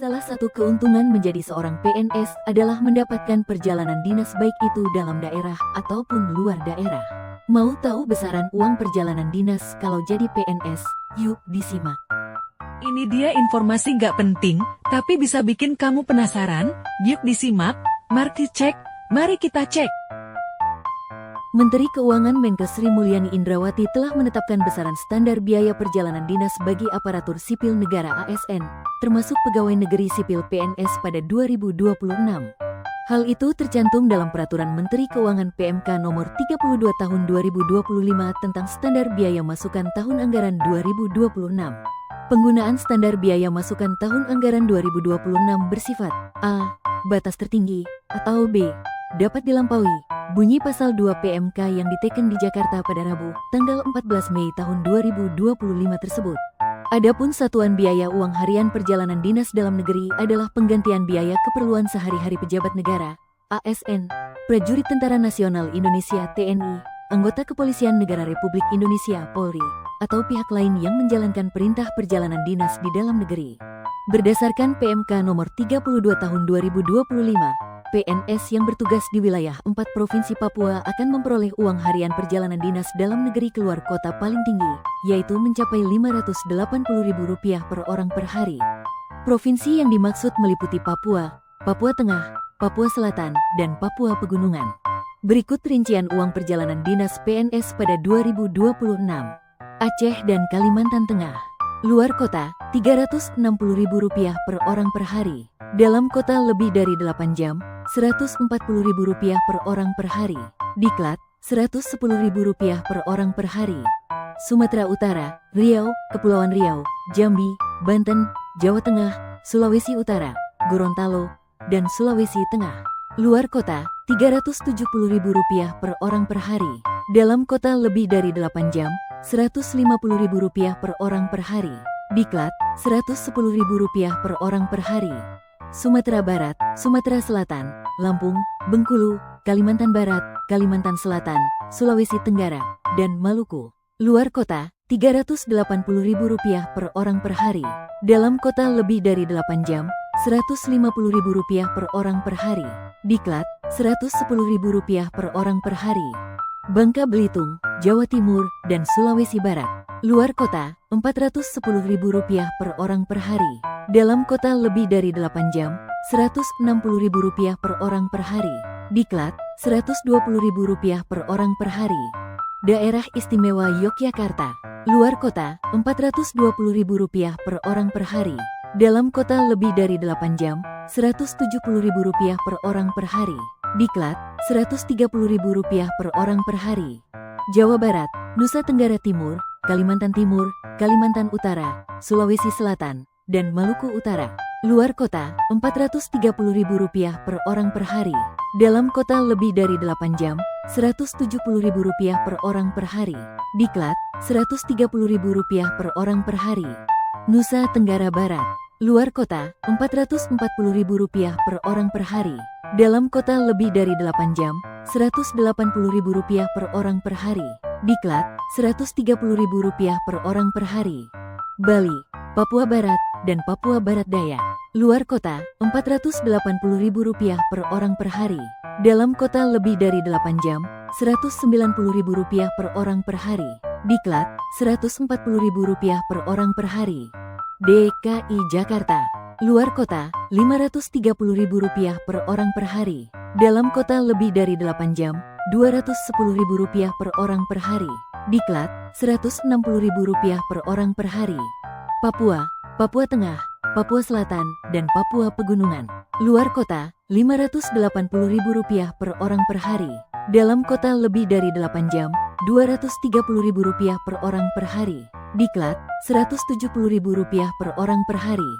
Salah satu keuntungan menjadi seorang PNS adalah mendapatkan perjalanan dinas baik itu dalam daerah ataupun luar daerah. Mau tahu besaran uang perjalanan dinas kalau jadi PNS? Yuk disimak. Ini dia informasi nggak penting, tapi bisa bikin kamu penasaran. Yuk disimak, mari kita cek. Menteri Keuangan Menkes Sri Mulyani Indrawati telah menetapkan besaran standar biaya perjalanan dinas bagi aparatur sipil negara ASN, termasuk pegawai negeri sipil PNS pada 2026. Hal itu tercantum dalam Peraturan Menteri Keuangan PMK Nomor 32 Tahun 2025 tentang standar biaya masukan tahun anggaran 2026. Penggunaan standar biaya masukan tahun anggaran 2026 bersifat A. Batas tertinggi, atau B. Dapat dilampaui. Bunyi Pasal 2 PMK yang diteken di Jakarta pada Rabu, tanggal 14 Mei tahun 2025 tersebut. Adapun satuan biaya uang harian perjalanan dinas dalam negeri adalah penggantian biaya keperluan sehari-hari pejabat negara, ASN, prajurit Tentara Nasional Indonesia TNI, anggota Kepolisian Negara Republik Indonesia Polri, atau pihak lain yang menjalankan perintah perjalanan dinas di dalam negeri. Berdasarkan PMK Nomor 32 Tahun 2025, PNS yang bertugas di wilayah 4 Provinsi Papua akan memperoleh uang harian perjalanan dinas dalam negeri keluar kota paling tinggi, yaitu mencapai Rp580.000 per orang per hari. Provinsi yang dimaksud meliputi Papua, Papua Tengah, Papua Selatan, dan Papua Pegunungan. Berikut rincian uang perjalanan dinas PNS pada 2026. Aceh dan Kalimantan Tengah. Luar kota, Rp360.000 per orang per hari. Dalam kota lebih dari 8 jam, Rp140.000 per orang per hari. Diklat, Rp110.000 per orang per hari. Sumatera Utara, Riau, Kepulauan Riau, Jambi, Banten, Jawa Tengah, Sulawesi Utara, Gorontalo, dan Sulawesi Tengah. Luar kota, Rp370.000 per orang per hari. Dalam kota lebih dari 8 jam, Rp150.000 per orang per hari. Diklat, Rp110.000 per orang per hari. Sumatera Barat, Sumatera Selatan, Lampung, Bengkulu, Kalimantan Barat, Kalimantan Selatan, Sulawesi Tenggara, dan Maluku. Luar kota, Rp380.000 per orang per hari. Dalam kota lebih dari 8 jam, Rp150.000 per orang per hari. Diklat, Rp110.000 per orang per hari. Bangka Belitung, Jawa Timur, dan Sulawesi Barat. Luar kota, Rp410.000 per orang per hari. Dalam kota lebih dari 8 jam, Rp160.000 per orang per hari. Diklat, Rp120.000 per orang per hari. Daerah Istimewa Yogyakarta. Luar kota, Rp420.000 per orang per hari. Dalam kota lebih dari 8 jam, Rp170.000 per orang per hari. Diklat, Rp130.000 per orang per hari. Jawa Barat, Nusa Tenggara Timur, Kalimantan Timur, Kalimantan Utara, Sulawesi Selatan, dan Maluku Utara. Luar kota, Rp430.000 per orang per hari. Dalam kota lebih dari 8 jam, Rp170.000 per orang per hari. Diklat, Rp130.000 per orang per hari. Nusa Tenggara Barat. Luar kota, Rp440.000 per orang per hari. Dalam kota lebih dari 8 jam, Rp180.000 per orang per hari. Diklat, Rp130.000 per orang per hari. Bali, Papua Barat, dan Papua Barat Daya. Luar kota, Rp480.000 per orang per hari. Dalam kota lebih dari 8 jam, Rp190.000 per orang per hari. Diklat, Rp140.000 per orang per hari. DKI Jakarta. Luar kota, Rp530.000 per orang per hari. Dalam kota lebih dari 8 jam, Rp210.000 per orang per hari. Diklat, Rp160.000 per orang per hari. Papua, Papua Tengah, Papua Selatan, dan Papua Pegunungan. Luar kota, Rp580.000 per orang per hari. Dalam kota lebih dari 8 jam, Rp230.000 per orang per hari. Diklat, Rp170.000 per orang per hari.